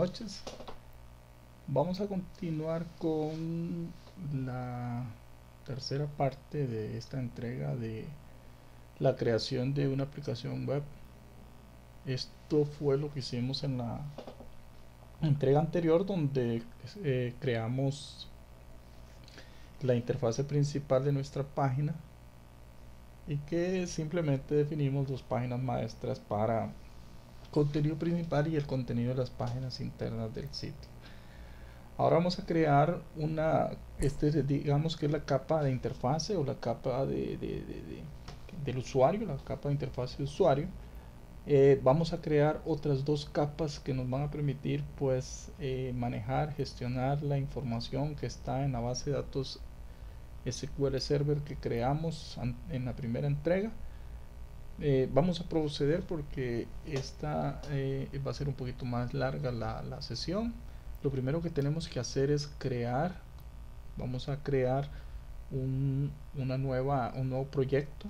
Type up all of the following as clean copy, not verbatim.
noches. Vamos a continuar con la tercera parte de esta entrega de la creación de una aplicación web. Esto fue lo que hicimos en la entrega anterior, donde creamos la interfase principal de nuestra página y que simplemente definimos dos páginas maestras para contenido principal y el contenido de las páginas internas del sitio. Ahora vamos a crear una, digamos que es la capa de interfase o la capa del usuario, la capa de interfase de usuario. Vamos a crear otras dos capas que nos van a permitir pues manejar, gestionar la información que está en la base de datos SQL Server que creamos en la primera entrega. Vamos a proceder porque esta va a ser un poquito más larga la sesión. Lo primero que tenemos que hacer es vamos a crear un nuevo proyecto.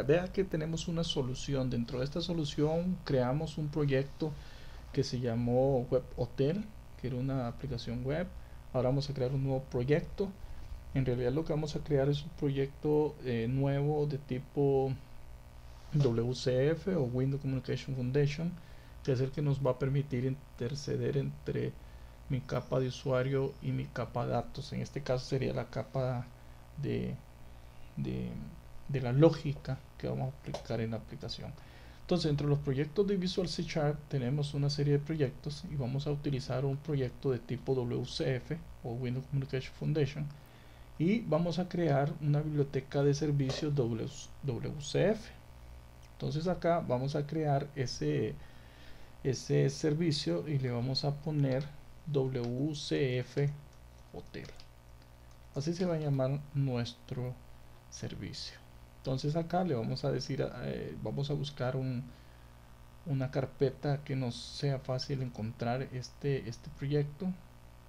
Vea que tenemos una solución. Dentro de esta solución creamos un proyecto que se llamó Web Hotel, que era una aplicación web. Ahora vamos a crear un nuevo proyecto. En realidad lo que vamos a crear es un proyecto nuevo de tipo WCF o Windows Communication Foundation, que es el que nos va a permitir interceder entre mi capa de usuario y mi capa de datos. En este caso sería la capa de, de la lógica que vamos a aplicar en la aplicación. Entonces, entre los proyectos de Visual C# tenemos una serie de proyectos y vamos a utilizar un proyecto de tipo WCF o Windows Communication Foundation y vamos a crear una biblioteca de servicios WCF. Entonces acá vamos a crear ese servicio y le vamos a poner WCF Hotel. Así se va a llamar nuestro servicio. Entonces acá le vamos a decir, vamos a buscar una carpeta que nos sea fácil encontrar este proyecto.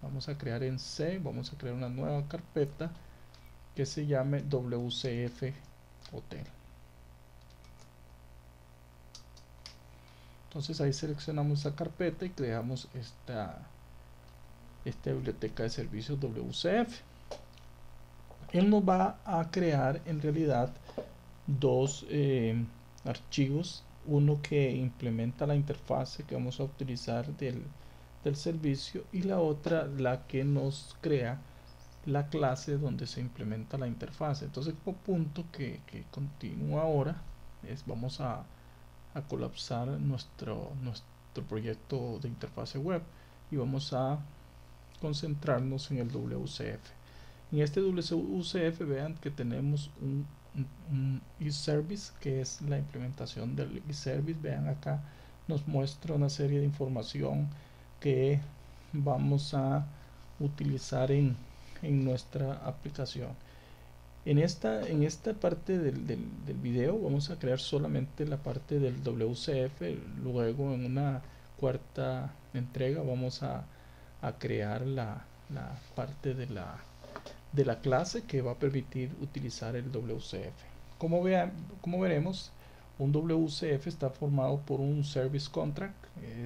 Vamos a crear en C, vamos a crear una nueva carpeta que se llame WCF Hotel. Entonces ahí seleccionamos esta carpeta y creamos esta biblioteca de servicios WCF. Él nos va a crear en realidad dos archivos, uno que implementa la interfase que vamos a utilizar del servicio y la otra la que nos crea la clase donde se implementa la interfase. Entonces, como punto que continúa ahora, vamos a colapsar nuestro proyecto de interfase web y vamos a concentrarnos en el WCF. En este WCF vean que tenemos un eService, que es la implementación del eService. Vean acá nos muestra una serie de información que vamos a utilizar en nuestra aplicación. En esta parte del video vamos a crear solamente la parte del WCF. Luego en una cuarta entrega vamos a crear la parte de la clase que va a permitir utilizar el WCF. Como veremos, un WCF está formado por un Service Contract,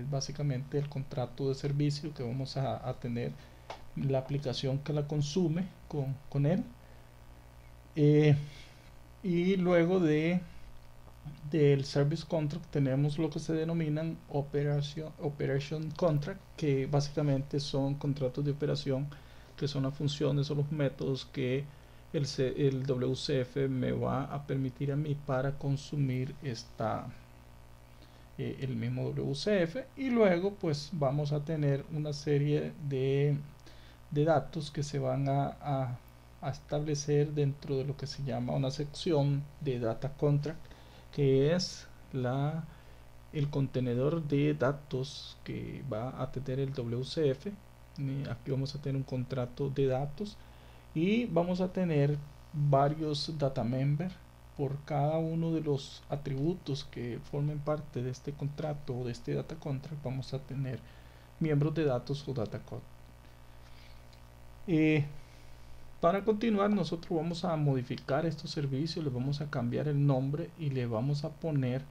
básicamente el contrato de servicio que vamos a tener la aplicación que la consume con él. Y luego del Service Contract tenemos lo que se denominan Operation Contract, que básicamente son contratos de operación, que son las funciones o los métodos que el WCF me va a permitir a mí para consumir el mismo WCF. Y luego pues vamos a tener una serie de datos que se van a establecer dentro de lo que se llama una sección de Data Contract, que es el contenedor de datos que va a tener el WCF. Aquí vamos a tener un contrato de datos y vamos a tener varios data member. Por cada uno de los atributos que formen parte de este contrato o de este data contract vamos a tener miembros de datos o data code. Para continuar, nosotros vamos a modificar estos servicios, les vamos a cambiar el nombre y le vamos a poner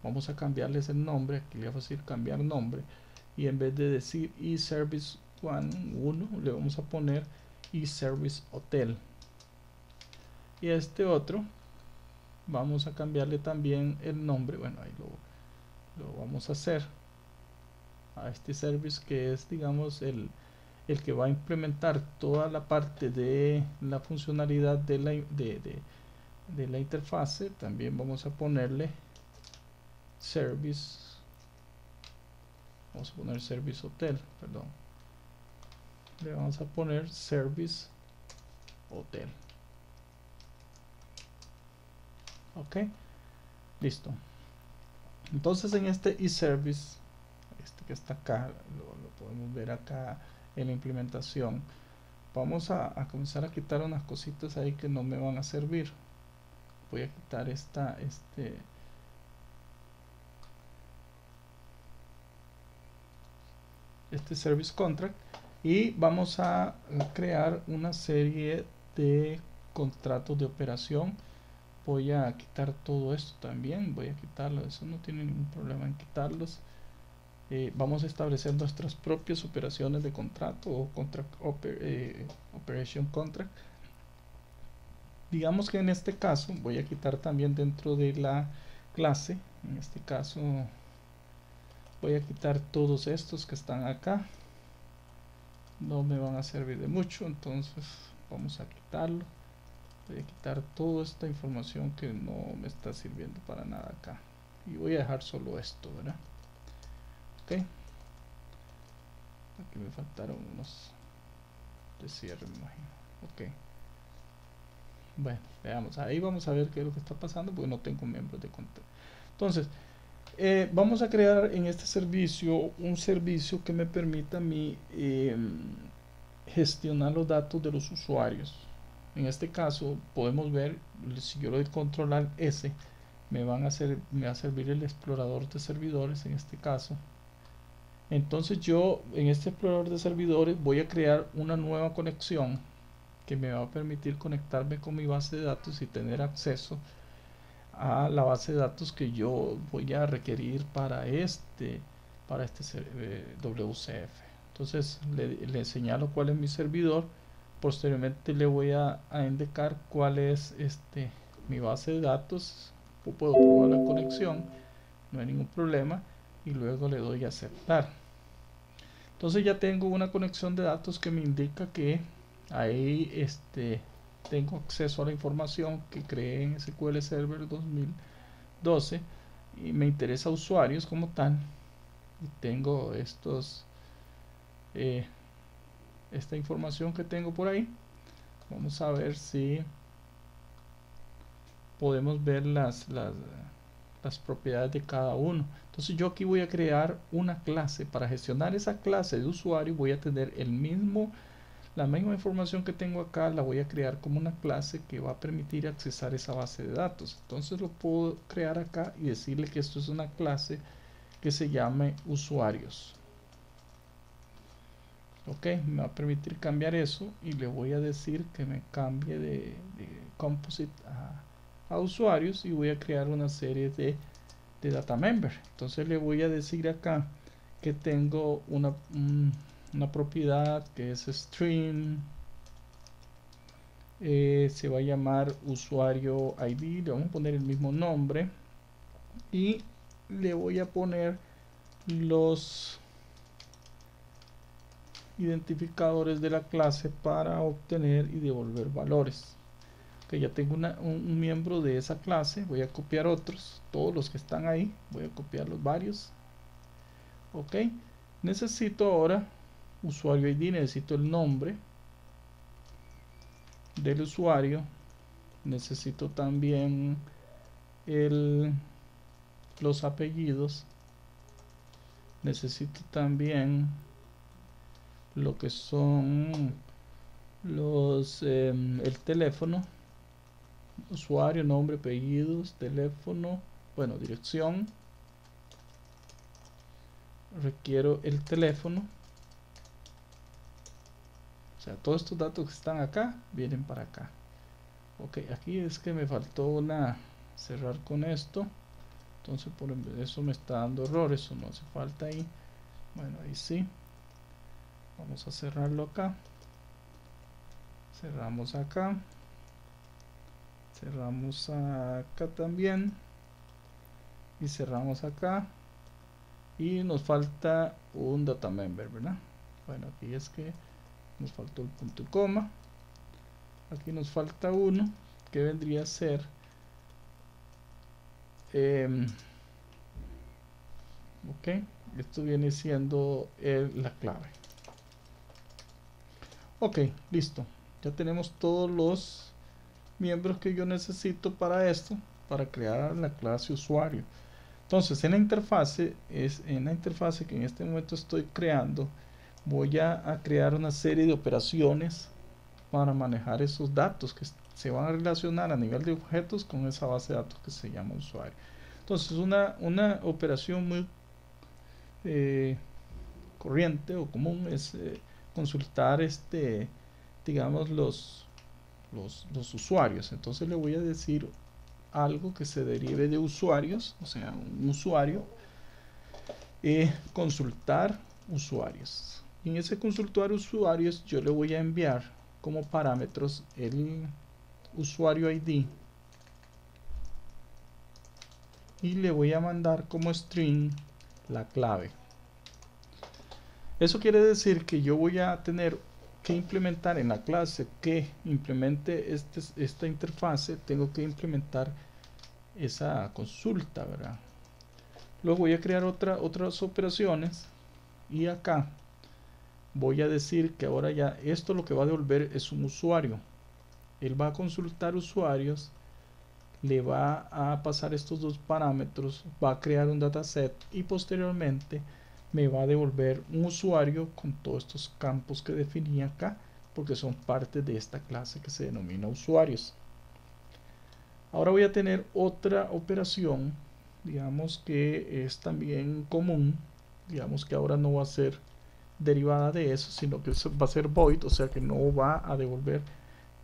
vamos a cambiarles el nombre. Aquí le vamos a decir cambiar nombre, y en vez de decir eService 1 le vamos a poner eService Hotel. Y a este otro vamos a cambiarle también el nombre. Bueno, ahí lo vamos a hacer a este service, que es, digamos, el que va a implementar toda la parte de la funcionalidad de la interfase. También vamos a ponerle service, vamos a poner service hotel, perdón, le vamos a poner service hotel. Ok, listo. Entonces en este eService, este que está acá, lo podemos ver acá en la implementación, vamos a comenzar a quitar unas cositas ahí que no me van a servir. Voy a quitar este service contract, y vamos a crear una serie de contratos de operación. Voy a quitar todo esto también, voy a quitarlo, eso no tiene ningún problema en quitarlos. Vamos a establecer nuestras propias operaciones de contrato o operation contract. Digamos que en este caso voy a quitar también dentro de la clase, en este caso voy a quitar todos estos que están acá, no me van a servir de mucho, entonces vamos a quitarlo. Voy a quitar toda esta información que no me está sirviendo para nada acá, y voy a dejar solo esto, ¿verdad? Ok, aquí me faltaron unos de cierre, me imagino. Ok, bueno, veamos, ahí vamos a ver qué es lo que está pasando, porque no tengo miembros de contacto. Entonces vamos a crear en este servicio un servicio que me permita a mí gestionar los datos de los usuarios. En este caso podemos ver, si yo le doy control al S, me va a servir el explorador de servidores en este caso. Entonces yo en este explorador de servidores voy a crear una nueva conexión que me va a permitir conectarme con mi base de datos y tener acceso a la base de datos que yo voy a requerir para este WCF. Entonces le señalo cuál es mi servidor. Posteriormente le voy a indicar cuál es mi base de datos. Puedo probar la conexión, no hay ningún problema, y luego le doy a aceptar. Entonces ya tengo una conexión de datos que me indica que ahí tengo acceso a la información que creé en SQL Server 2012, y me interesa usuarios como tal, y tengo esta información que tengo por ahí. Vamos a ver si podemos ver las propiedades de cada uno. Entonces yo aquí voy a crear una clase. Para gestionar esa clase de usuario voy a tener la misma información que tengo acá, la voy a crear como una clase que va a permitir accesar esa base de datos. Entonces lo puedo crear acá y decirle que esto es una clase que se llame usuarios. Ok, me va a permitir cambiar eso, y le voy a decir que me cambie de composite a usuarios, y voy a crear una serie de data member. Entonces le voy a decir acá que tengo una propiedad que es stream, se va a llamar usuario ID, le vamos a poner el mismo nombre, y le voy a poner los identificadores de la clase para obtener y devolver valores. Que ya tengo un miembro de esa clase, voy a copiar otros, todos los que están ahí, voy a copiar los varios. Ok, necesito ahora usuario ID, necesito el nombre del usuario, necesito también los apellidos, necesito también lo que son el teléfono, usuario, nombre, apellidos, teléfono, bueno, dirección. Requiero el teléfono, o sea, todos estos datos que están acá vienen para acá. Ok, aquí es que me faltó cerrar con esto. Entonces por eso me está dando error, eso no hace falta ahí. Bueno, ahí sí. Vamos a cerrarlo acá. Cerramos acá. Cerramos acá también. Y cerramos acá. Y nos falta un data member, ¿verdad? Bueno, aquí es que nos faltó el punto y coma. Aquí nos falta uno, que vendría a ser ok, esto viene siendo la clave. Ok, listo. Ya tenemos todos los miembros que yo necesito para esto, para crear la clase usuario. Entonces, en la interfase que en este momento estoy creando, voy a crear una serie de operaciones para manejar esos datos que se van a relacionar a nivel de objetos con esa base de datos que se llama usuario. Entonces, una operación muy corriente o común es consultar digamos los usuarios. Entonces le voy a decir algo que se derive de usuarios, o sea, un usuario, consultar usuarios. Y en ese consultar usuarios yo le voy a enviar como parámetros el usuario ID y le voy a mandar como string la clave. Eso quiere decir que yo voy a tener que implementar en la clase que implemente esta interfase, tengo que implementar esa consulta, ¿verdad? Luego voy a crear otras operaciones y acá voy a decir que ahora ya esto lo que va a devolver es un usuario. Él va a consultar usuarios, le va a pasar estos dos parámetros, va a crear un dataset y posteriormente me va a devolver un usuario con todos estos campos que definí acá, porque son parte de esta clase que se denomina usuarios. Ahora voy a tener otra operación, digamos que es también común, digamos que ahora no va a ser derivada de eso, sino que va a ser void, o sea que no va a devolver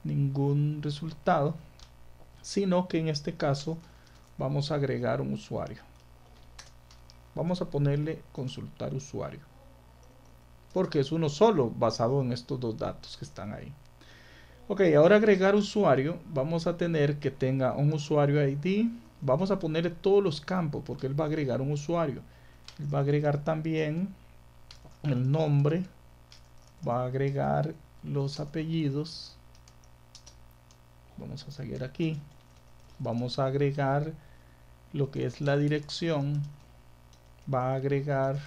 ningún resultado, sino que en este caso vamos a agregar un usuario. Vamos a ponerle consultar usuario, porque es uno solo basado en estos dos datos que están ahí. Ok, ahora agregar usuario, vamos a tener que tenga un usuario ID, vamos a ponerle todos los campos porque él va a agregar un usuario. Él va a agregar también el nombre, va a agregar los apellidos, vamos a seguir aquí, vamos a agregar lo que es la dirección, va a agregar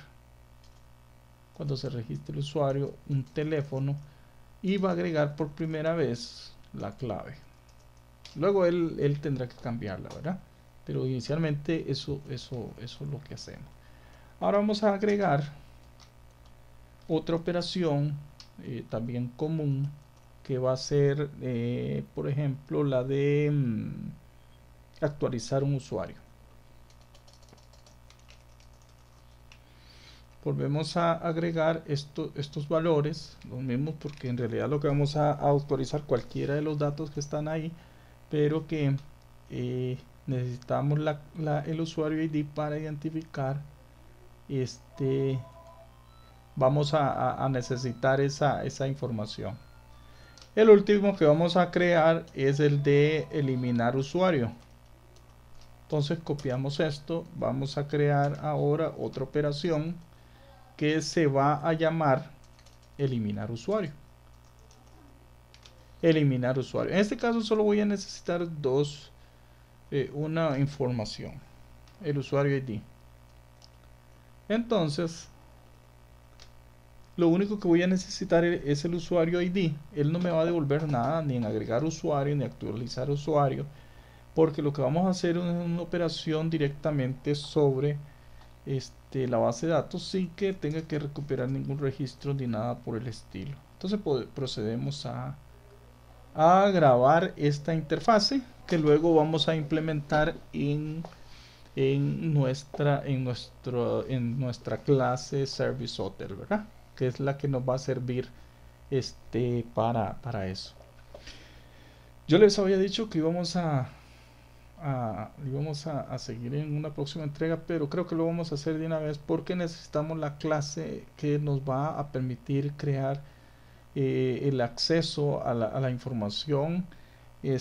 cuando se registre el usuario un teléfono y va a agregar por primera vez la clave. Luego él tendrá que cambiarla, ¿verdad? Pero inicialmente eso es lo que hacemos. Ahora vamos a agregar otra operación también común, que va a ser por ejemplo la de actualizar un usuario. Volvemos a agregar estos valores, los mismos, porque en realidad lo que vamos a actualizar cualquiera de los datos que están ahí, pero que necesitamos el usuario ID para identificar vamos a necesitar esa información. El último que vamos a crear es el de eliminar usuario. Entonces copiamos esto, vamos a crear ahora otra operación que se va a llamar eliminar usuario. Eliminar usuario. En este caso solo voy a necesitar una información, el usuario ID. Entonces lo único que voy a necesitar es el usuario ID. Él no me va a devolver nada, ni en agregar usuario, ni actualizar usuario, porque lo que vamos a hacer es una operación directamente sobre la base de datos sin que tenga que recuperar ningún registro ni nada por el estilo. Entonces procedemos a grabar esta interfase que luego vamos a implementar en nuestra clase Service Hotel, ¿verdad? Que es la que nos va a servir para eso. Yo les había dicho que íbamos a a seguir en una próxima entrega, pero creo que lo vamos a hacer de una vez porque necesitamos la clase que nos va a permitir crear el acceso a la información en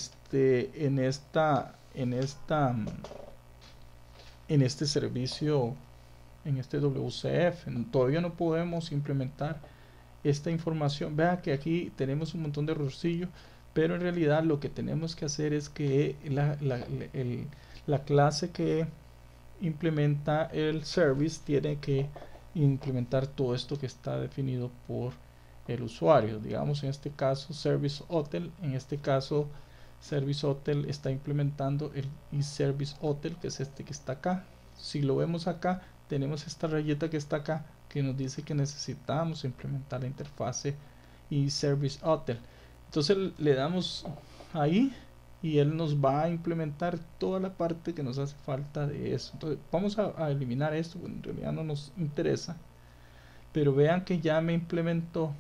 este servicio, en este WCF. Todavía no podemos implementar esta información. Vea que aquí tenemos un montón de errorcillos, pero en realidad lo que tenemos que hacer es que la clase que implementa el service tiene que implementar todo esto que está definido por el usuario. Digamos en este caso Service Hotel, en este caso Service Hotel está implementando el eService Hotel, que es este que está acá. Si lo vemos acá, tenemos esta rayeta que está acá que nos dice que necesitamos implementar la interfase eService Hotel. Entonces le damos ahí y él nos va a implementar toda la parte que nos hace falta de eso. Entonces vamos a eliminar esto, bueno, en realidad no nos interesa, pero vean que ya me implementó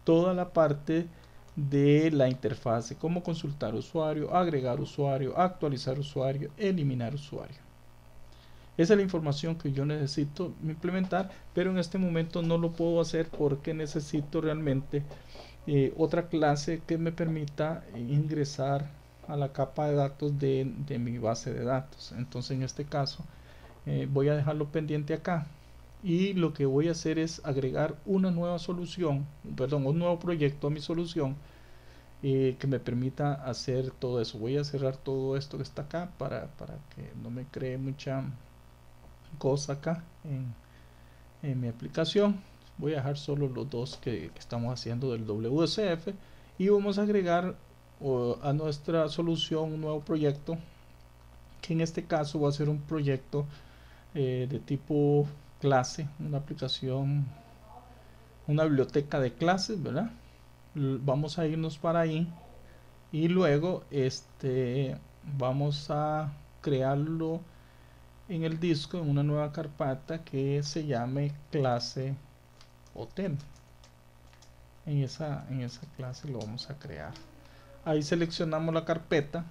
toda la parte de la interfase, cómo consultar usuario, agregar usuario, actualizar usuario, eliminar usuario. Esa es la información que yo necesito implementar, pero en este momento no lo puedo hacer porque necesito realmente otra clase que me permita ingresar a la capa de datos de mi base de datos. Entonces en este caso voy a dejarlo pendiente acá y lo que voy a hacer es agregar una nueva solución, perdón, un nuevo proyecto a mi solución que me permita hacer todo eso. Voy a cerrar todo esto que está acá para que no me cree mucha cosa acá en mi aplicación. Voy a dejar solo los dos que estamos haciendo del WCF y vamos a agregar a nuestra solución un nuevo proyecto, que en este caso va a ser un proyecto de tipo clase, una aplicación, una biblioteca de clases, ¿verdad? Vamos a irnos para ahí y luego vamos a crearlo en el disco en una nueva carpeta que se llame clase hotel. En esa clase lo vamos a crear. Ahí seleccionamos la carpeta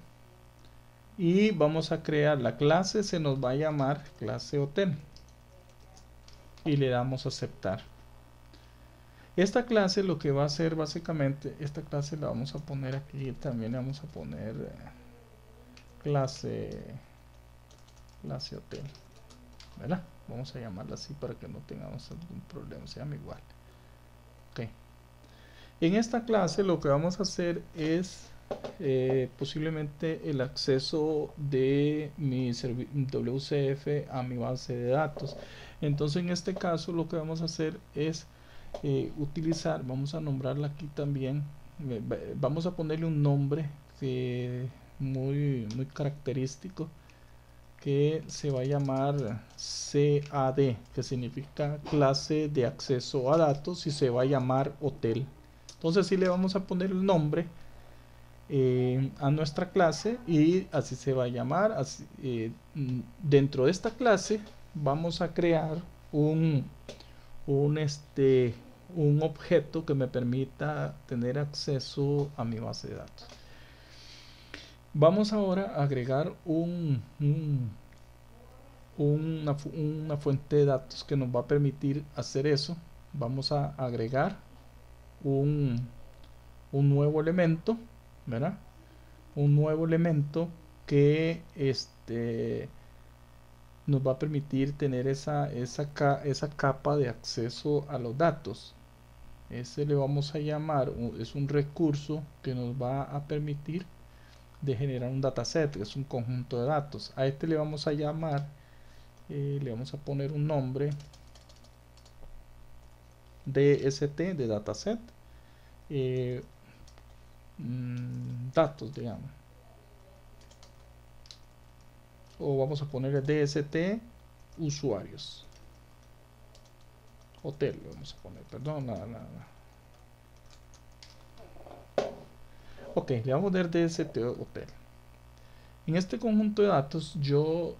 y vamos a crear la clase. Se nos va a llamar clase hotel y le damos a aceptar. Esta clase lo que va a hacer básicamente, esta clase la vamos a poner aquí, también le vamos a poner clase hotel, ¿verdad? Vamos a llamarla así para que no tengamos algún problema, se llama igual. Ok. En esta clase lo que vamos a hacer es posiblemente el acceso de mi WCF a mi base de datos. Entonces en este caso lo que vamos a hacer es utilizar, vamos a nombrarla aquí también, vamos a ponerle un nombre muy característico, que se va a llamar CAD, que significa clase de acceso a datos, y se va a llamar hotel. Entonces así le vamos a poner el nombre a nuestra clase y así se va a llamar. Así, dentro de esta clase vamos a crear un objeto que me permita tener acceso a mi base de datos. Vamos ahora a agregar una fuente de datos que nos va a permitir hacer eso. Vamos a agregar un nuevo elemento, ¿verdad? Un nuevo elemento que nos va a permitir tener esa capa de acceso a los datos. Ese le vamos a llamar, es un recurso que nos va a permitir de generar un dataset, que es un conjunto de datos. A este le vamos a llamar, le vamos a poner un nombre, DST, de dataset, datos, digamos, o vamos a poner DST usuarios, hotel, le vamos a poner, perdón, ok, le vamos a dar DST hotel. En este conjunto de datos yo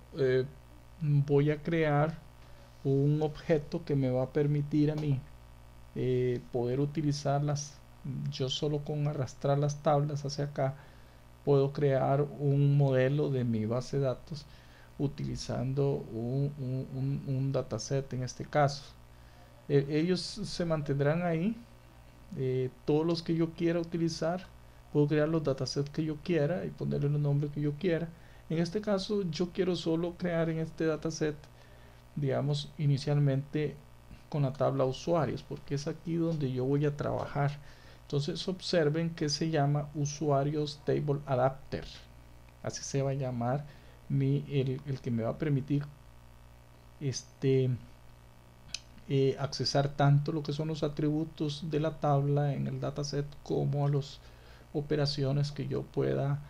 voy a crear un objeto que me va a permitir a mí poder utilizarlas yo solo con arrastrar las tablas hacia acá, puedo crear un modelo de mi base de datos utilizando un dataset en este caso. Ellos se mantendrán ahí, todos los que yo quiera utilizar. Puedo crear los datasets que yo quiera y ponerle los nombres que yo quiera. En este caso yo quiero solo crear en este dataset, digamos, inicialmente con la tabla usuarios, porque es aquí donde yo voy a trabajar. Entonces observen que se llama usuarios table adapter, así se va a llamar el que me va a permitir accesar tanto lo que son los atributos de la tabla en el dataset como a las operaciones que yo pueda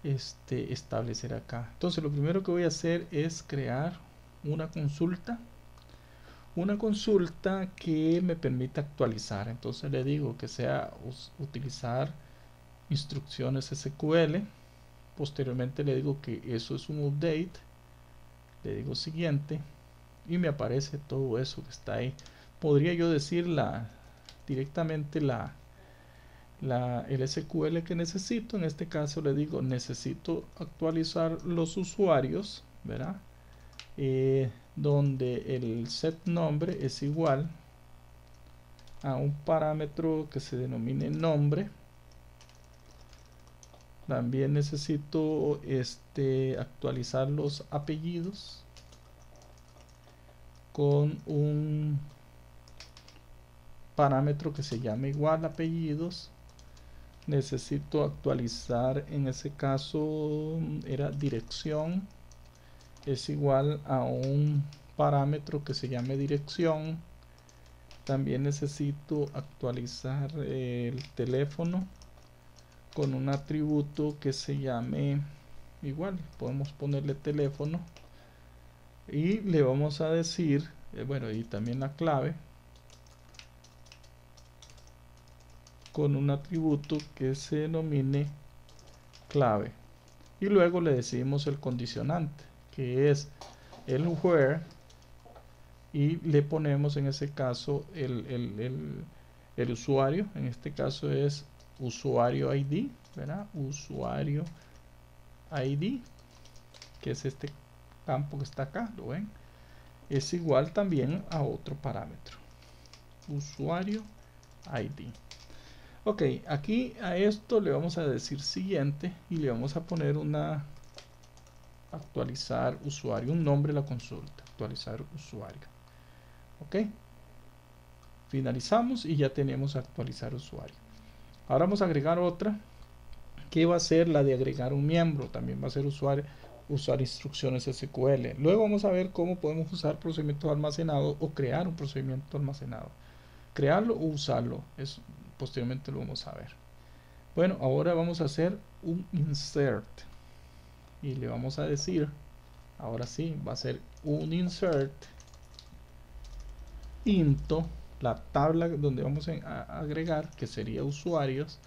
establecer acá. Entonces lo primero que voy a hacer es crear una consulta que me permita actualizar. Entonces le digo que sea utilizar instrucciones SQL. Posteriormente le digo que eso es un update, le digo siguiente y me aparece todo eso que está ahí. Podría yo decir directamente el SQL que necesito. En este caso le digo necesito actualizar los usuarios, ¿verdad? Donde el set nombre es igual a un parámetro que se denomine nombre. También necesito actualizar los apellidos con un parámetro que se llama igual apellidos. Necesito actualizar, en ese caso era dirección, es igual a un parámetro que se llame dirección. También necesito actualizar el teléfono con un atributo que se llame igual, podemos ponerle teléfono y le vamos a decir bueno, y también la clave con un atributo que se denomine clave, y luego le decimos el condicionante que es el where, y le ponemos en ese caso el usuario. En este caso es usuario ID, ¿verdad? Usuario ID, que es este campo que está acá, ¿lo ven? Es igual también a otro parámetro, usuario ID. Ok, aquí a esto le vamos a decir siguiente y le vamos a poner actualizar usuario, un nombre de la consulta, actualizar usuario. Ok, finalizamos y ya tenemos actualizar usuario. Ahora vamos a agregar otra que va a ser la de agregar un miembro. También va a ser usar instrucciones SQL. Luego vamos a ver cómo podemos usar procedimientos almacenados o crear un procedimiento almacenado. Crearlo o usarlo, posteriormente lo vamos a ver. Bueno, ahora vamos a hacer un insert y le vamos a decir, ahora sí, va a ser un insert into la tabla donde vamos a agregar, que sería usuarios.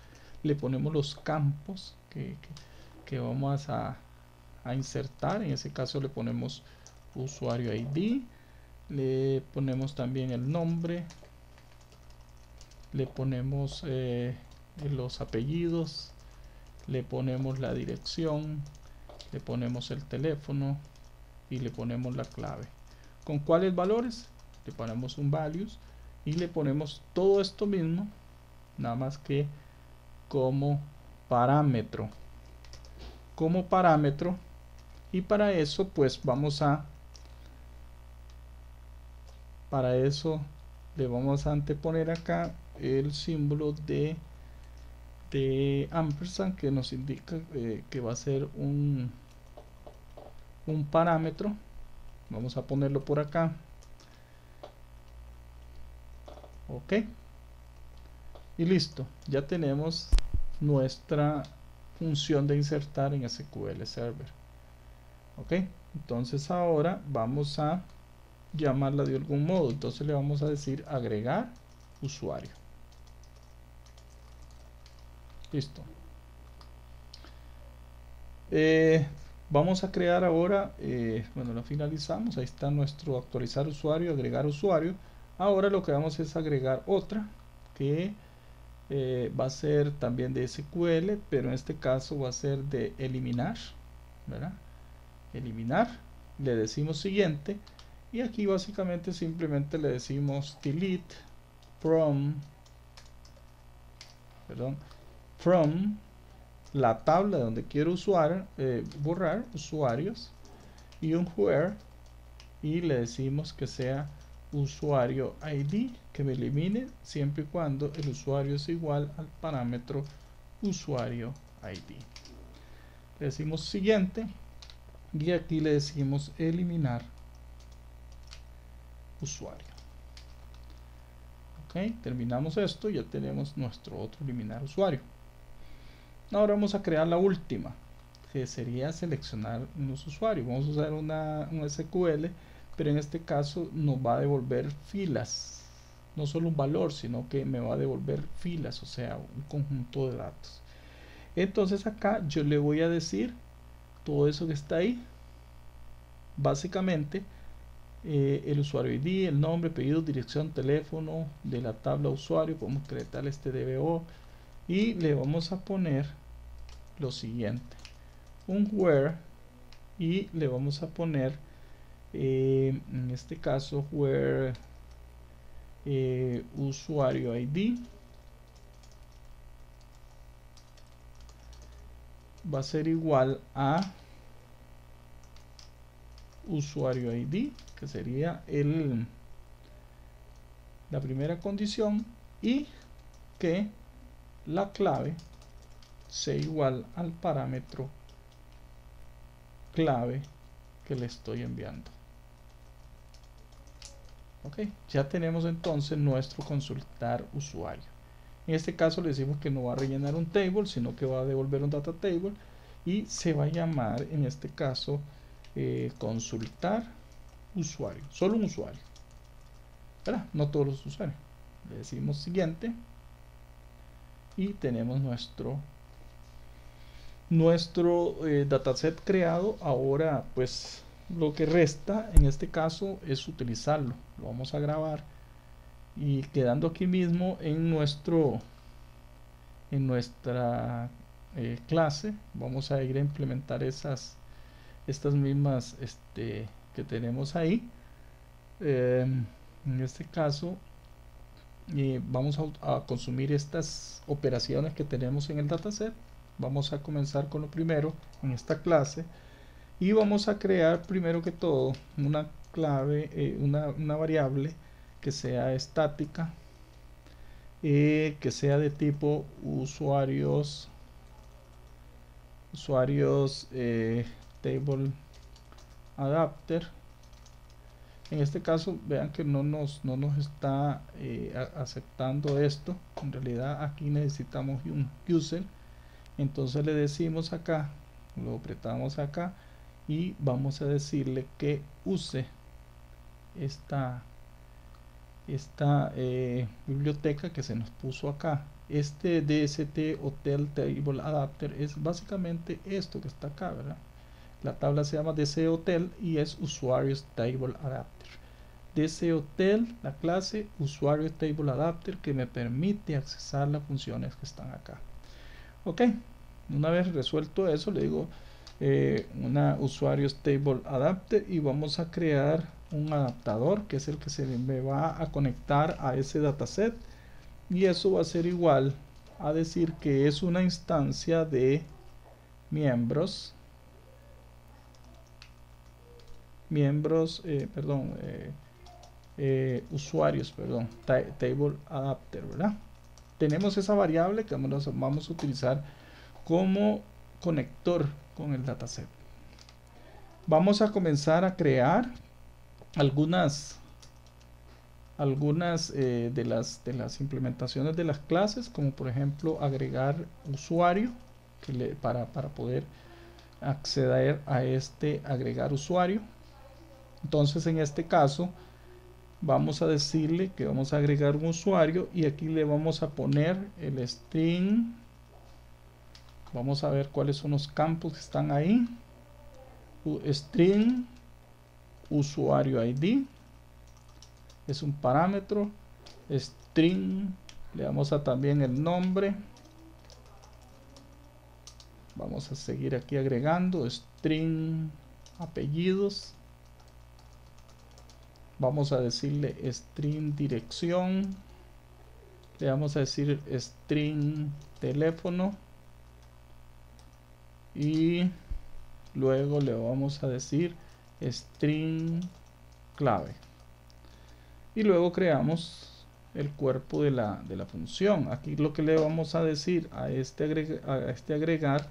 Le ponemos los campos que vamos a insertar. En ese caso le ponemos usuario ID, le ponemos también el nombre, le ponemos los apellidos, le ponemos la dirección, le ponemos el teléfono y le ponemos la clave. ¿Con cuáles valores? Le ponemos un values y le ponemos todo esto mismo, nada más que como parámetro. Y para eso pues para eso le vamos a anteponer acá el símbolo de ampersand, que nos indica que va a ser un parámetro. Vamos a ponerlo por acá. Ok, y listo, ya tenemos nuestra función de insertar en SQL Server. Ok, entonces ahora vamos a llamarla de algún modo. Entonces le vamos a decir agregar usuario. Listo. Vamos a crear ahora, bueno, lo finalizamos. Ahí está nuestro actualizar usuario, agregar usuario. Ahora lo que vamos es agregar otra que va a ser también de SQL, pero en este caso va a ser de eliminar, ¿verdad? Eliminar, le decimos siguiente, y aquí básicamente simplemente le decimos delete from, perdón, from la tabla donde quiero borrar usuarios, y un where, y le decimos que sea usuario ID, que me elimine siempre y cuando el usuario es igual al parámetro usuario ID. Le decimos siguiente, y aquí le decimos eliminar usuario. Ok, terminamos esto, ya tenemos nuestro otro eliminar usuario. Ahora vamos a crear la última, que sería seleccionar unos usuarios. Vamos a usar un SQL, pero en este caso nos va a devolver filas, no solo un valor, sino que me va a devolver filas, o sea, un conjunto de datos. Entonces acá yo le voy a decir todo eso que está ahí, básicamente el usuario ID, el nombre, apellido, dirección, teléfono de la tabla usuario. Podemos crear este DBO y le vamos a poner lo siguiente, un where, y le vamos a poner en este caso where usuario ID va a ser igual a usuario ID, que sería la primera condición, y que la clave sea igual al parámetro clave que le estoy enviando. Ok, ya tenemos entonces nuestro consultar usuario. En este caso le decimos que no va a rellenar un table, sino que va a devolver un data table, y se va a llamar en este caso consultar usuario, solo un usuario, ¿verdad? No todos los usuarios. Le decimos siguiente y tenemos nuestro dataset creado. Ahora pues lo que resta en este caso es utilizarlo. Lo vamos a grabar, y quedando aquí mismo en nuestra clase vamos a ir a implementar estas mismas que tenemos ahí. En este caso vamos a consumir estas operaciones que tenemos en el dataset. Vamos a comenzar con lo primero en esta clase, y vamos a crear primero que todo una clave, una variable que sea estática, que sea de tipo usuarios table adapter. En este caso vean que no nos está aceptando esto. En realidad aquí necesitamos un user, entonces le decimos acá, lo apretamos acá y vamos a decirle que use esta biblioteca que se nos puso acá. Este DST Hotel Table Adapter es básicamente esto que está acá, ¿verdad? La tabla se llama DC Hotel y es Usuarios Table Adapter. DC Hotel, la clase Usuarios Table Adapter, que me permite accesar las funciones que están acá. Ok, una vez resuelto eso, le digo una Usuarios Table Adapter, y vamos a crear un adaptador que es el que se me va a conectar a ese dataset, y eso va a ser igual a decir que es una instancia de miembros, usuarios, table adapter, ¿verdad? Tenemos esa variable que vamos a utilizar como conector con el dataset. Vamos a comenzar a crear algunas de las implementaciones de las clases, como por ejemplo agregar usuario, para poder acceder a agregar usuario. Entonces en este caso vamos a decirle que vamos a agregar un usuario, y aquí le vamos a poner el string. Vamos a ver cuáles son los campos que están ahí. String usuario ID es un parámetro. String Le damos a también el nombre. Vamos a seguir aquí agregando string apellidos. Vamos a decirle string dirección. Le vamos a decir string teléfono. Y luego le vamos a decir string clave. Y luego creamos el cuerpo de la función. Aquí lo que le vamos a decir a este agregar,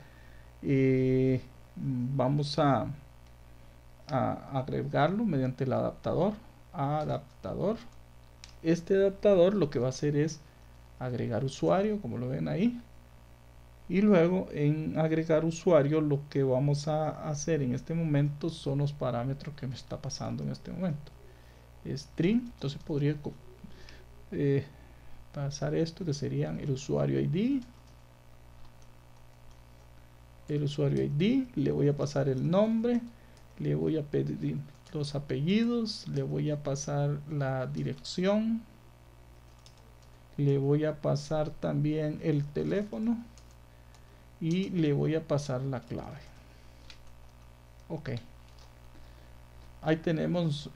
vamos a agregarlo mediante el adaptador. Este adaptador lo que va a hacer es agregar usuario, como lo ven ahí. Y luego en agregar usuario lo que vamos a hacer en este momento son los parámetros que me está pasando en este momento. String, entonces podría pasar esto que serían el usuario ID. Le voy a pasar el nombre, le voy a pedir los apellidos, le voy a pasar la dirección, le voy a pasar también el teléfono y le voy a pasar la clave. Ok, ahí tenemos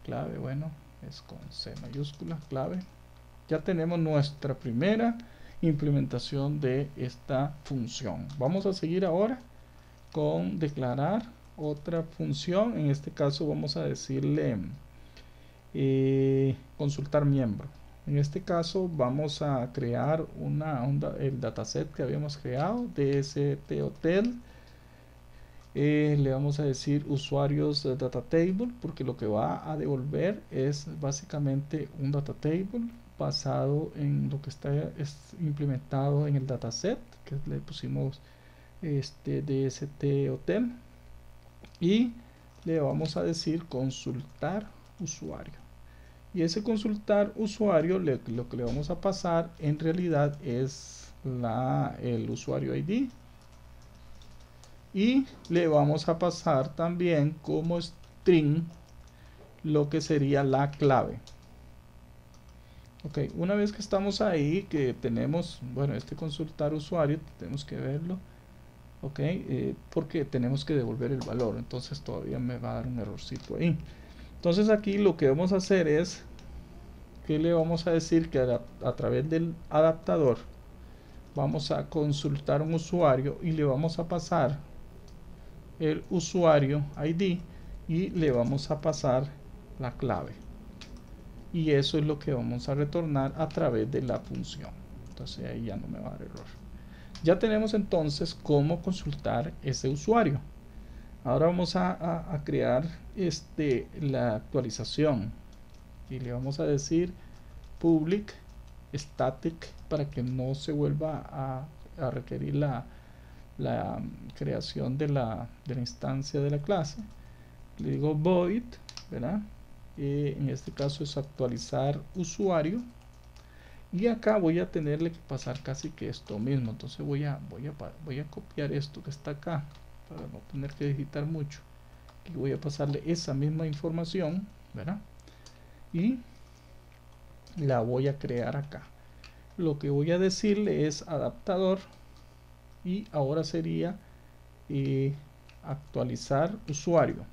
clave, bueno, es con C mayúscula, clave. Ya tenemos nuestra primera implementación de esta función. Vamos a seguir ahora con declarar otra función. En este caso vamos a decirle consultar miembro. En este caso vamos a crear el dataset que habíamos creado de DST Hotel. Le vamos a decir usuarios data table, porque lo que va a devolver es básicamente un data table basado en lo que está implementado en el dataset que le pusimos DST Hotel, y le vamos a decir consultar usuario. Y ese consultar usuario lo que le vamos a pasar en realidad es el usuario ID, y le vamos a pasar también como string lo que sería la clave. Ok, una vez que estamos ahí, que tenemos, bueno, este consultar usuario, tenemos que verlo, ok, porque tenemos que devolver el valor, entonces todavía me va a dar un errorcito ahí. Entonces aquí lo que vamos a hacer es que le vamos a decir que a través del adaptador vamos a consultar un usuario y le vamos a pasar el usuario ID y le vamos a pasar la clave, y eso es lo que vamos a retornar a través de la función. Entonces ahí ya no me va a dar error. Ya tenemos entonces cómo consultar ese usuario. Ahora vamos a crear la actualización y le vamos a decir public static para que no se vuelva a requerir la creación de la instancia de la clase. Le digo void, ¿verdad? En este caso es actualizar usuario, y acá voy a tenerle que pasar casi que esto mismo. Entonces voy a copiar esto que está acá para no tener que digitar mucho, y voy a pasarle esa misma información, ¿verdad? Y la voy a crear acá. Lo que voy a decirle es adaptador, y ahora sería actualizar usuario,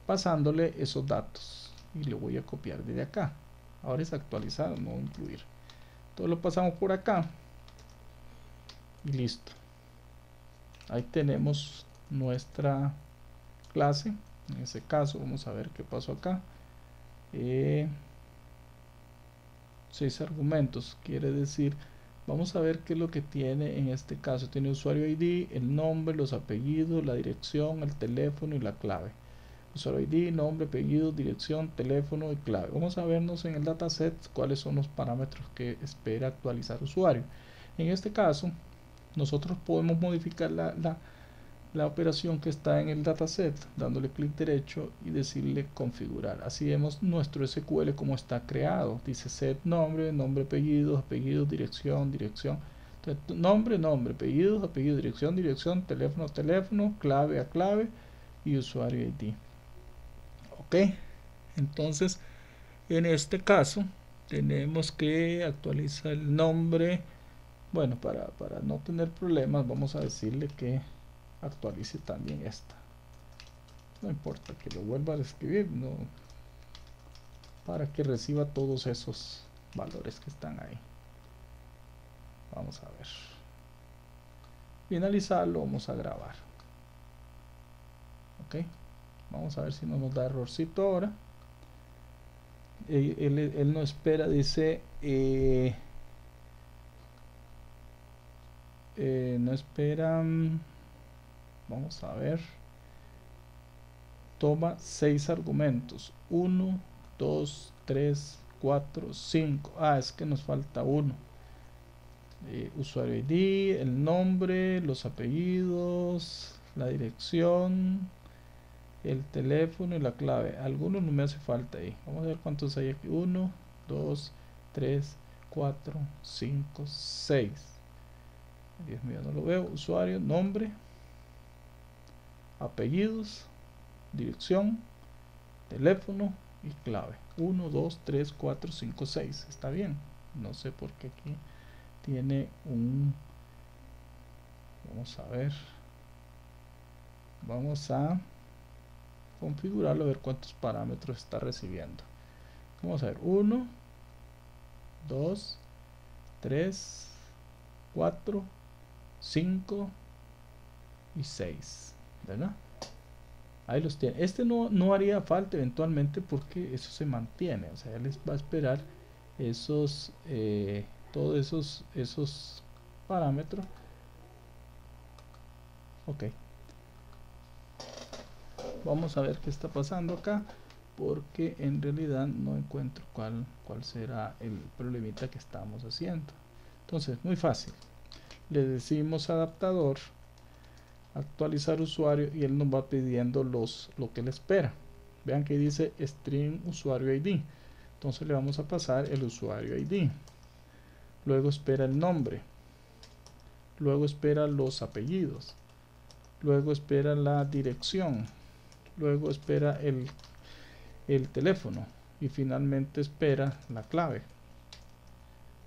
pasándole esos datos, y le voy a copiar desde acá. Ahora es actualizar, no incluir. Entonces lo pasamos por acá y listo. Ahí tenemos nuestra clase. En ese caso vamos a ver qué pasó acá. 6 argumentos, quiere decir, vamos a ver qué es lo que tiene en este caso. Tiene usuario ID, el nombre, los apellidos, la dirección, el teléfono y la clave. Usuario ID, nombre, apellido, dirección, teléfono y clave. Vamos a vernos en el dataset cuáles son los parámetros que espera actualizar usuario. En este caso nosotros podemos modificar la operación que está en el dataset dándole clic derecho y decirle configurar. Así vemos nuestro SQL como está creado. Dice set nombre, nombre, apellidos, dirección. Entonces, nombre, apellidos, dirección, teléfono, clave a clave y usuario ID. Ok, entonces en este caso tenemos que actualizar el nombre. Bueno, para no tener problemas, vamos a decirle que actualice también esta. No importa que lo vuelva a escribir, no, para que reciba todos esos valores que están ahí. Vamos a ver. Finalizarlo, vamos a grabar. Ok, vamos a ver si no nos da errorcito ahora. Él no espera, dice no esperan. Vamos a ver. Toma 6 argumentos: 1, 2, 3, 4, 5. Es que nos falta uno. Usuario ID, el nombre, los apellidos, la dirección, el teléfono y la clave. Algunos no me hace falta ahí. Vamos a ver cuántos hay aquí. 1, 2, 3, 4, 5, 6. Dios mío, no lo veo. Usuario, nombre, apellidos, dirección, teléfono y clave. 1, 2, 3, 4, 5, 6. Está bien. No sé por qué aquí tiene un... Vamos a ver. Vamos a configurarlo, a ver cuántos parámetros está recibiendo. Vamos a ver. 1, 2, 3, 4, 5 y 6. ¿Verdad? Ahí los tiene. Este no haría falta eventualmente porque eso se mantiene. O sea, él les va a esperar esos todos esos parámetros. Ok, vamos a ver qué está pasando acá, porque en realidad no encuentro cuál será el problemita que estamos haciendo. Entonces, muy fácil, le decimos adaptador actualizar usuario y él nos va pidiendo lo que él espera. Vean que dice string usuario ID. Entonces le vamos a pasar el usuario ID. Luego espera el nombre. Luego espera los apellidos. Luego espera la dirección. Luego espera el teléfono. Y finalmente espera la clave.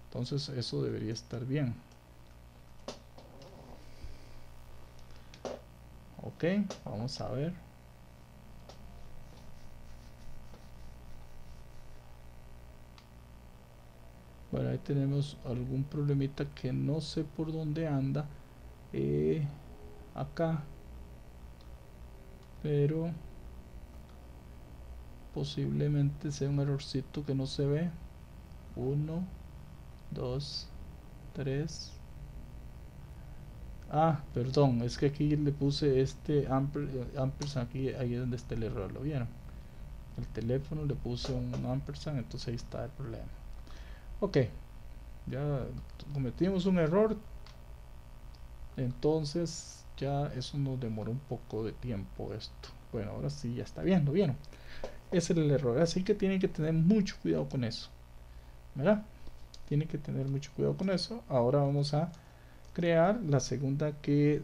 Entonces eso debería estar bien. Ok, vamos a ver. Bueno, ahí tenemos algún problemita que no sé por dónde anda acá, pero posiblemente sea un errorcito que no se ve. 1, 2, 3. Perdón, es que aquí le puse este ampersand aquí, ahí es donde está el error, ¿lo vieron? El teléfono le puse un ampersand, entonces ahí está el problema. Ok, ya cometimos un error, entonces ya eso nos demoró un poco de tiempo esto. Bueno, ahora sí ya está bien, ¿lo vieron? Ese es el error, así que tienen que tener mucho cuidado con eso, ¿verdad? Tienen que tener mucho cuidado con eso. Ahora vamos a crear la segunda, que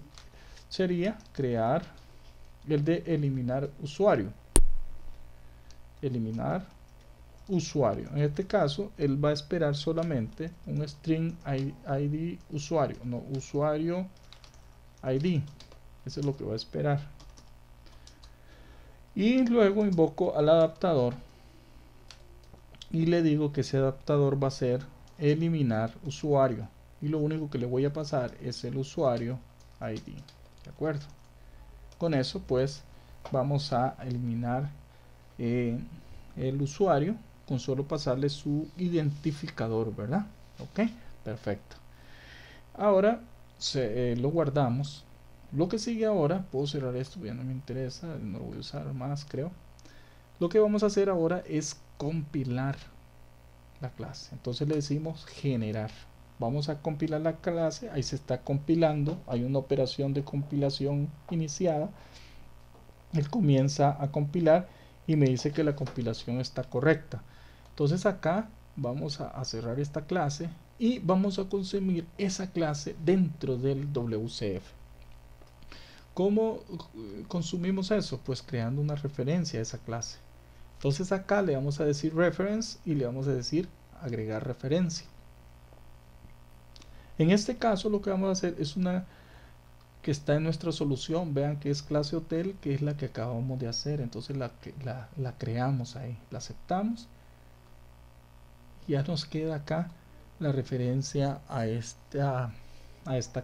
sería crear el de eliminar usuario. Eliminar usuario. En este caso, él va a esperar solamente un string ID usuario, no usuario ID. Eso es lo que va a esperar. Y luego invoco al adaptador y le digo que ese adaptador va a ser eliminar usuario. Y lo único que le voy a pasar es el usuario ID. ¿De acuerdo? Con eso, pues, vamos a eliminar el usuario con solo pasarle su identificador, ¿verdad? Ok, perfecto. Ahora lo guardamos. Lo que sigue ahora, puedo cerrar esto, ya no me interesa, no lo voy a usar más, creo. Lo que vamos a hacer ahora es compilar la clase. Entonces le decimos generar. Vamos a compilar la clase, ahí se está compilando, hay una operación de compilación iniciada. Él comienza a compilar y me dice que la compilación está correcta. Entonces acá vamos a cerrar esta clase y vamos a consumir esa clase dentro del WCF. ¿Cómo consumimos eso? Pues creando una referencia a esa clase. Entonces acá le vamos a decir reference y le vamos a decir agregar referencia. En este caso lo que vamos a hacer es una que está en nuestra solución. Vean que es clase hotel, que es la que acabamos de hacer. Entonces la creamos ahí, la aceptamos. Ya nos queda acá la referencia a esta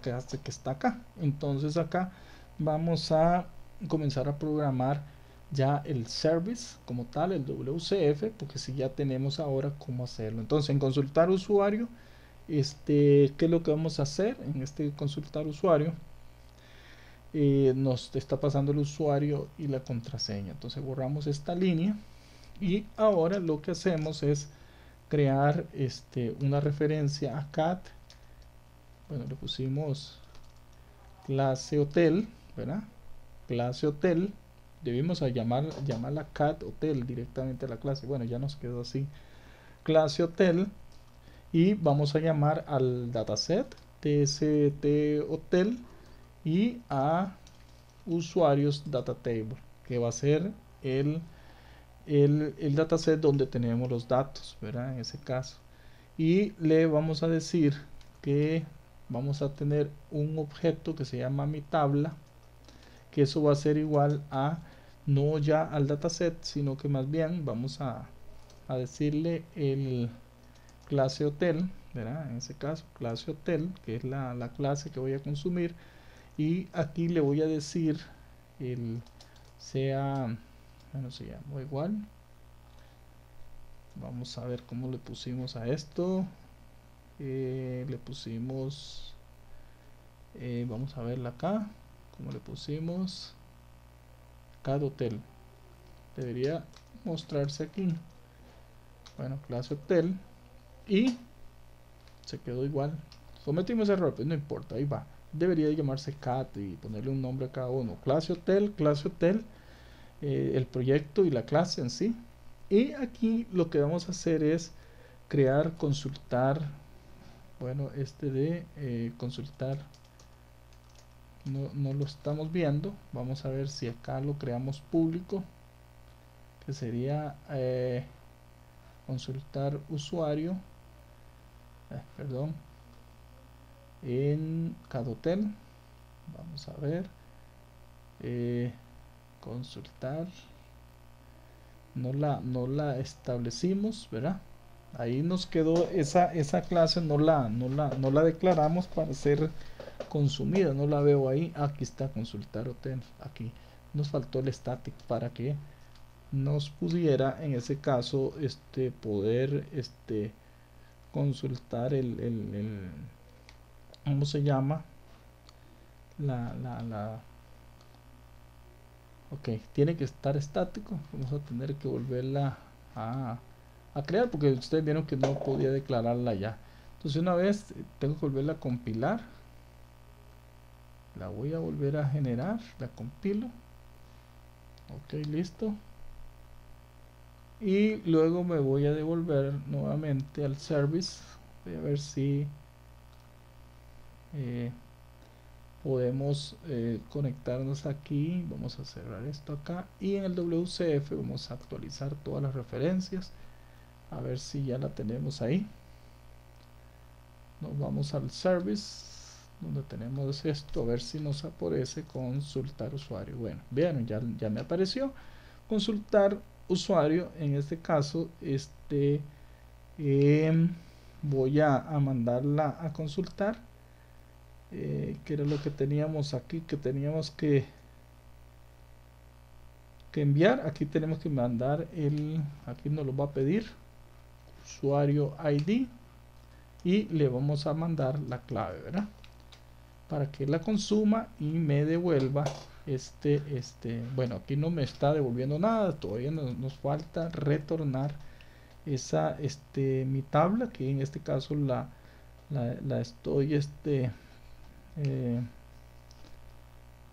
clase que está acá. Entonces acá vamos a comenzar a programar ya el service como tal, el WCF, porque si ya tenemos ahora cómo hacerlo. Entonces en consultar usuario, ¿qué es lo que vamos a hacer? En este consultar usuario nos está pasando el usuario y la contraseña. Entonces borramos esta línea y ahora lo que hacemos es crear una referencia a cat. Bueno, le pusimos clase hotel, ¿verdad? Clase hotel. Debimos llamarla cat hotel directamente a la clase. Bueno, ya nos quedó así. Clase hotel. Y vamos a llamar al dataset tst hotel y a usuarios data table, que va a ser el dataset donde tenemos los datos, ¿verdad? En ese caso. Y le vamos a decir que vamos a tener un objeto que se llama mi tabla, que eso va a ser igual a no ya al dataset, sino que más bien vamos a decirle el clase hotel, ¿verdad? En ese caso clase hotel, que es la clase que voy a consumir, y aquí le voy a decir el sea, bueno, se llama igual. Vamos a ver cómo le pusimos a esto. Le pusimos, vamos a verla acá, cómo le pusimos cat hotel. Debería mostrarse aquí. Bueno, clase hotel, y se quedó igual. Cometimos error, pues no importa, ahí va. Debería llamarse cat y ponerle un nombre a cada uno. Clase hotel, el proyecto y la clase en sí. Y aquí lo que vamos a hacer es crear, consultar. Bueno, consultar no lo estamos viendo. Vamos a ver si acá lo creamos público, que sería consultar usuario, perdón, en cada hotel. Vamos a ver, consultar, no la establecimos, ¿verdad? Ahí nos quedó esa clase, no la declaramos para ser consumida, no la veo ahí. Aquí está consultar hotel, aquí nos faltó el static para que nos pudiera en ese caso poder consultar el ¿cómo se llama? Ok, tiene que estar estático. Vamos a tener que volverla a crear, porque ustedes vieron que no podía declararla ya. Entonces una vez tengo que volverla a compilar. La voy a volver a generar, la compilo. Ok, listo. Y luego me voy a devolver nuevamente al service. Voy a ver si podemos conectarnos aquí. Vamos a cerrar esto acá, y en el WCF vamos a actualizar todas las referencias, a ver si ya la tenemos ahí. Nos vamos al service donde tenemos esto, a ver si nos aparece consultar usuario. Bueno, vean, ya me apareció consultar usuario. En este caso voy a mandarla a consultar, que era lo que teníamos aquí, que teníamos que enviar. Aquí tenemos que mandar aquí nos lo va a pedir usuario ID, y le vamos a mandar la clave, ¿verdad? Para que la consuma y me devuelva bueno, aquí no me está devolviendo nada, todavía nos falta retornar esa mi tabla, que en este caso la estoy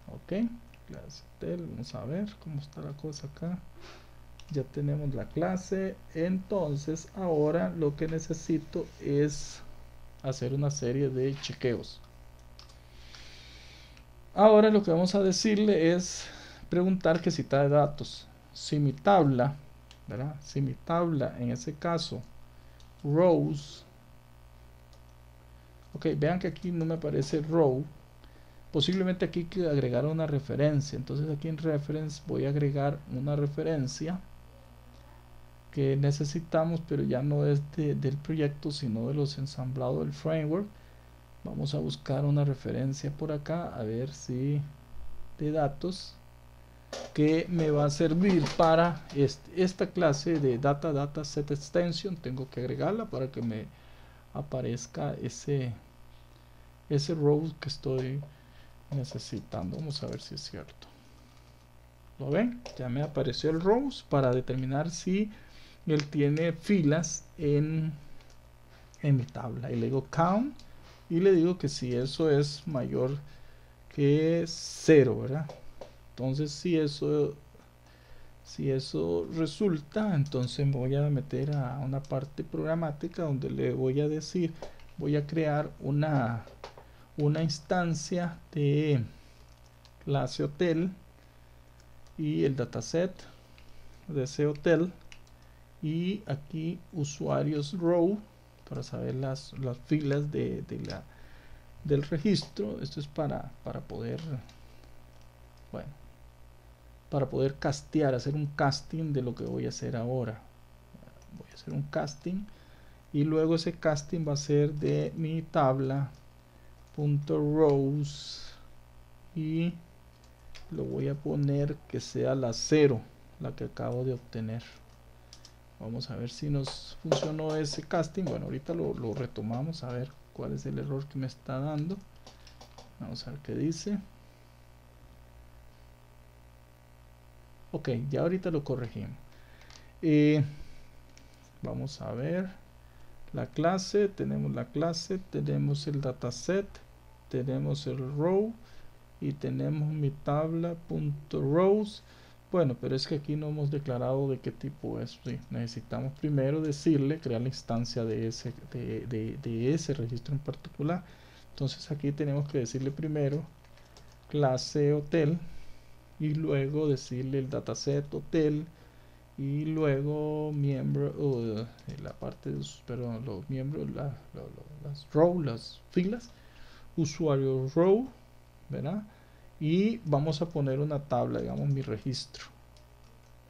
ok, clase hotel. Vamos a ver cómo está la cosa acá. Ya tenemos la clase. Entonces ahora lo que necesito es hacer una serie de chequeos. Ahora lo que vamos a decirle es preguntar que si trae datos. Si mi tabla, ¿verdad? Si mi tabla en ese caso rows. Ok, vean que aquí no me aparece row. Posiblemente aquí hay que agregar una referencia. Entonces aquí en reference voy a agregar una referencia que necesitamos, pero ya no es del proyecto, sino de los ensamblados del framework. Vamos a buscar una referencia por acá, a ver si de datos, que me va a servir para esta clase de dataset extension. Tengo que agregarla para que me aparezca ese row que estoy necesitando. Vamos a ver si es cierto. ¿Lo ven? Ya me apareció el rows para determinar si él tiene filas en mi tabla. Y le digo count y le digo que si eso es mayor que 0, ¿verdad? Entonces si eso resulta, entonces me voy a meter a una parte programática donde le voy a decir, voy a crear una instancia de clase hotel y el dataset de ese hotel, y aquí usuarios row para saber las filas del registro. Esto es para poder, bueno, para poder castear, hacer un casting de lo que voy a hacer ahora. Voy a hacer un casting y luego ese casting va a ser de mi tabla .rows y lo voy a poner que sea la 0, la que acabo de obtener. Vamos a ver si nos funcionó ese casting. Bueno, ahorita lo retomamos a ver cuál es el error que me está dando. Vamos a ver qué dice. Ok, ya ahorita lo corregimos. Vamos a ver la clase. Tenemos la clase, tenemos el dataset, tenemos el row y tenemos mi tabla.rows. Bueno, pero es que aquí no hemos declarado de qué tipo es. Sí, necesitamos primero decirle, crear la instancia de ese registro en particular. Entonces aquí tenemos que decirle primero clase hotel y luego decirle el dataset hotel y luego miembro, la parte de perdón, los miembros, las row, las filas, usuario row, ¿verdad? Y vamos a poner una tabla, digamos mi registro.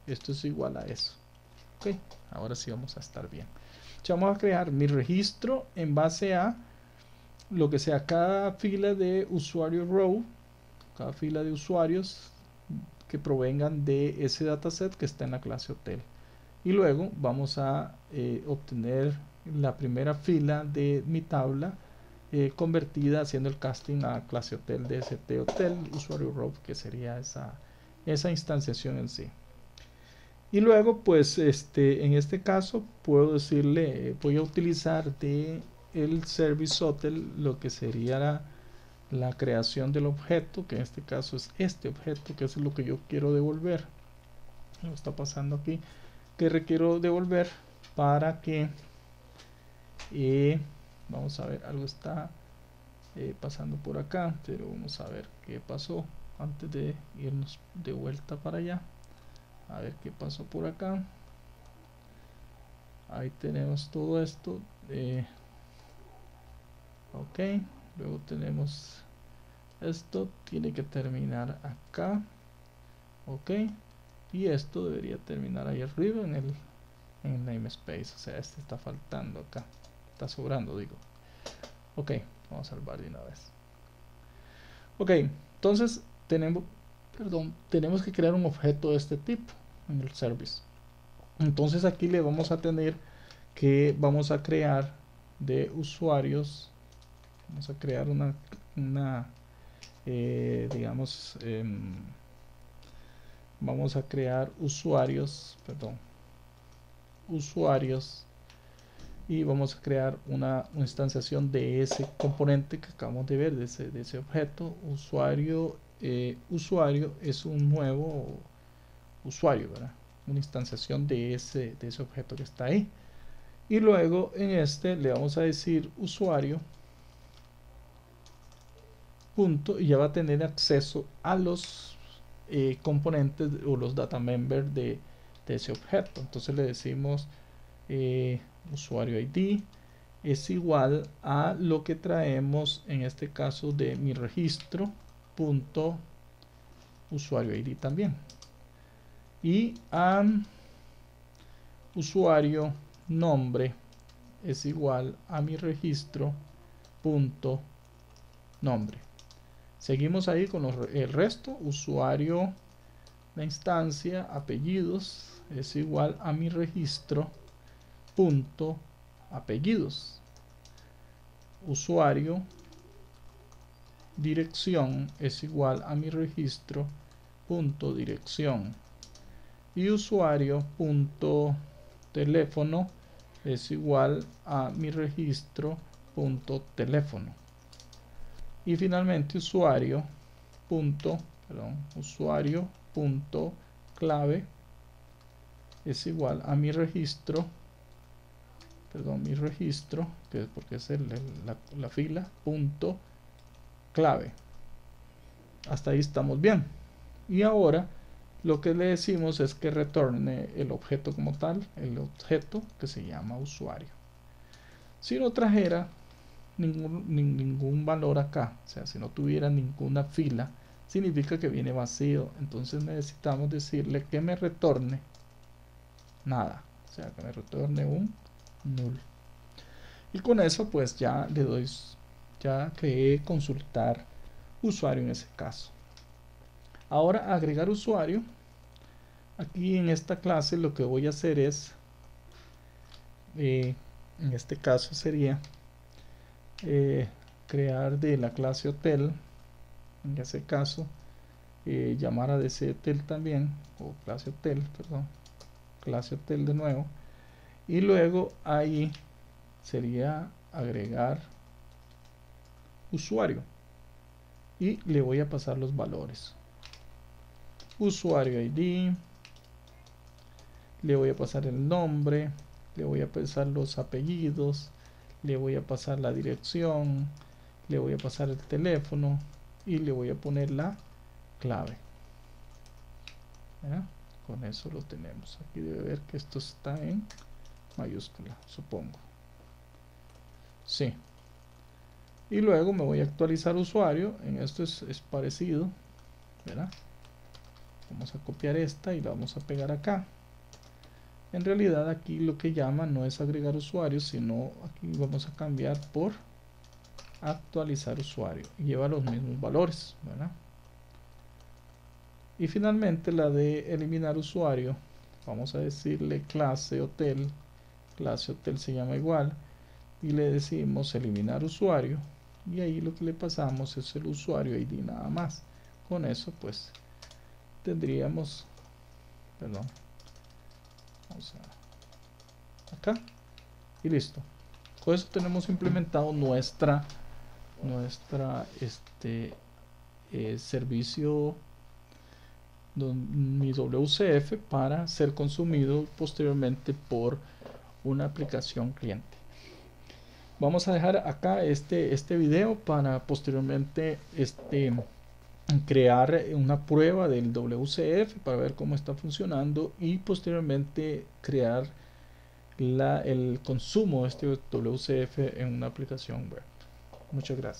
Esto es igual a eso. Ok, ahora sí vamos a estar bien. Ya vamos a crear mi registro en base a lo que sea cada fila de usuario row, cada fila de usuarios que provengan de ese dataset que está en la clase hotel. Y luego vamos a obtener la primera fila de mi tabla convertida haciendo el casting a clase hotel de st hotel usuario row, que sería esa instanciación en sí. Y luego pues en este caso puedo decirle, voy a utilizar de el service hotel lo que sería la creación del objeto, que en este caso es este objeto, que es lo que yo quiero devolver. Lo está pasando aquí, que requiero devolver para que vamos a ver, algo está pasando por acá, pero vamos a ver qué pasó antes de irnos de vuelta para allá. A ver qué pasó por acá. Ahí tenemos todo esto. Ok, luego tenemos esto, tiene que terminar acá. Ok, y esto debería terminar ahí arriba en el namespace. O sea, este está faltando acá, está sobrando, digo. Ok, vamos a salvar de una vez. Ok, entonces tenemos que crear un objeto de este tipo en el service. Entonces aquí le vamos a tener que vamos a crear de usuarios, vamos a crear digamos, vamos a crear usuarios, y vamos a crear una instanciación de ese componente que acabamos de ver, de ese objeto. Usuario es un nuevo usuario, ¿verdad? Una instanciación de ese objeto que está ahí. Y luego en este le vamos a decir usuario punto, y ya va a tener acceso a los componentes o los data members de ese objeto. Entonces le decimos usuario ID es igual a lo que traemos en este caso de mi registro punto usuario ID también, y a usuario nombre es igual a mi registro punto nombre. Seguimos ahí con el resto. Usuario, la instancia, apellidos es igual a mi registro punto apellidos. Usuario, dirección es igual a mi registro punto dirección. Y usuario punto teléfono es igual a mi registro punto teléfono. Y finalmente usuario punto clave es igual a mi registro, que es porque es la fila, punto clave. Hasta ahí estamos bien. Y ahora lo que le decimos es que retorne el objeto como tal, el objeto que se llama usuario. Si no trajera ningún valor acá, o sea, si no tuviera ninguna fila, significa que viene vacío. Entonces necesitamos decirle que me retorne nada, o sea, que me retorne un null. Y con eso pues ya le doy, ya creé consultar usuario en ese caso. Ahora agregar usuario. Aquí en esta clase lo que voy a hacer es, en este caso sería crear de la clase hotel, en ese caso llamar a DC hotel también, o clase hotel, perdón, clase hotel de nuevo, y luego ahí sería agregar usuario y le voy a pasar los valores. Usuario ID, le voy a pasar el nombre, le voy a pasar los apellidos, le voy a pasar la dirección, le voy a pasar el teléfono y le voy a poner la clave. ¿Ya? Con eso lo tenemos. Aquí debe ver que esto está en mayúscula, supongo. Sí. Y luego me voy a actualizar usuario. En esto es parecido, ¿verdad? Vamos a copiar esta y la vamos a pegar acá. En realidad aquí lo que llama no es agregar usuario, sino aquí vamos a cambiar por actualizar usuario y lleva los mismos valores, ¿verdad? Y finalmente la de eliminar usuario, vamos a decirle clase hotel se llama igual, y le decimos eliminar usuario, y ahí lo que le pasamos es el usuario ID nada más. Con eso pues tendríamos, perdón, vamos a acá y listo. Con eso tenemos implementado nuestra servicio mi WCF para ser consumido posteriormente por una aplicación cliente. Vamos a dejar acá este video para posteriormente crear una prueba del WCF para ver cómo está funcionando y posteriormente crear el consumo de este WCF en una aplicación web. Muchas gracias.